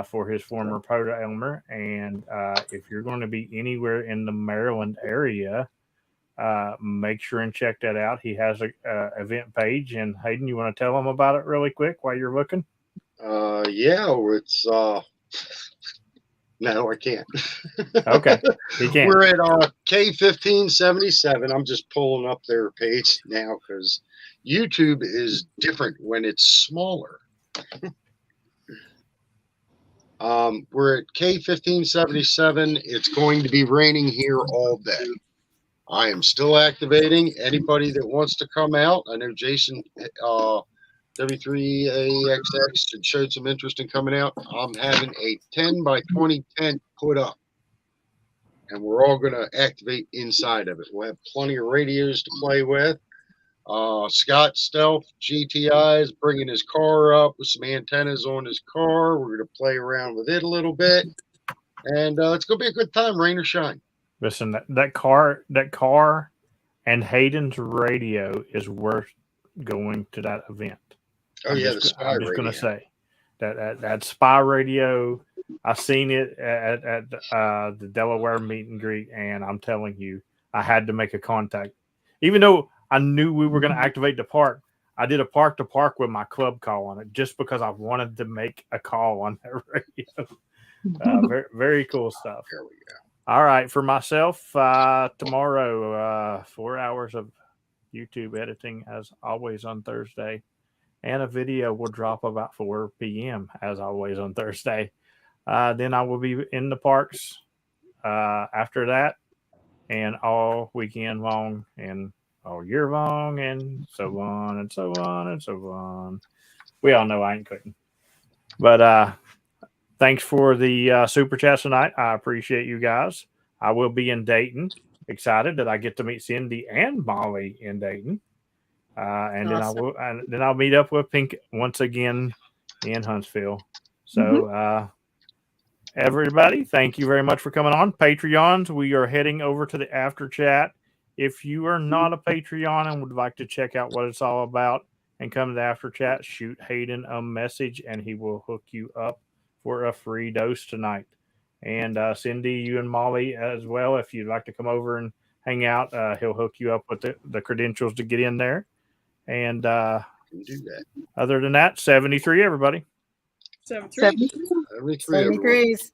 Speaker 1: for his former Pota Elmer. And if you're going to be anywhere in the Maryland area, make sure and check that out. He has a event page. And Hayden, you want to tell them about it really quick while you're looking?
Speaker 2: It's no, I can't.
Speaker 1: Okay, he can't.
Speaker 2: We're at K1577. I'm just pulling up their page now because YouTube is different when it's smaller. We're at K1577. It's going to be raining here all day. I am still activating. Anybody that wants to come out, I know Jason W3AXX had showed some interest in coming out. I'm having a 10 by 20 tent put up, and we're all going to activate inside of it. We'll have plenty of radios to play with. Scott Stealth GTI is bringing his car up with some antennas on his car. We're going to play around with it a little bit, and it's going to be a good time, rain or shine.
Speaker 1: Listen, that car and Hayden's radio is worth going to that event. I'm just going to say that spy radio. I seen it at the Delaware meet and greet, and I'm telling you, I had to make a contact. Even though I knew we were going to activate the park, I did a park to park with my club call on it just because I wanted to make a call on that radio. Very, very cool stuff.
Speaker 2: There we go.
Speaker 1: All right, for myself, tomorrow, 4 hours of YouTube editing as always on Thursday, and a video will drop about 4 p.m. as always on Thursday. Then I will be in the parks after that, and all weekend long, and all year long, and so on and so on and so on. We all know I ain't quitting, but thanks for the super chats tonight. I appreciate you guys. I will be in Dayton. Excited that I get to meet Cindy and Molly in Dayton. And
Speaker 5: Awesome.
Speaker 1: then I'll meet up with Pink once again in Huntsville. So everybody, thank you very much for coming on. Patreons, we are heading over to the after chat. If you are not a Patreon and would like to check out what it's all about and come to the after chat, shoot Hayden a message and he will hook you up for a free dose tonight. And Cindy, you and Molly as well, if you'd like to come over and hang out, he'll hook you up with the credentials to get in there. And
Speaker 2: do that.
Speaker 1: Other than that, 73, everybody.
Speaker 4: 73.
Speaker 2: 73.
Speaker 5: 73s.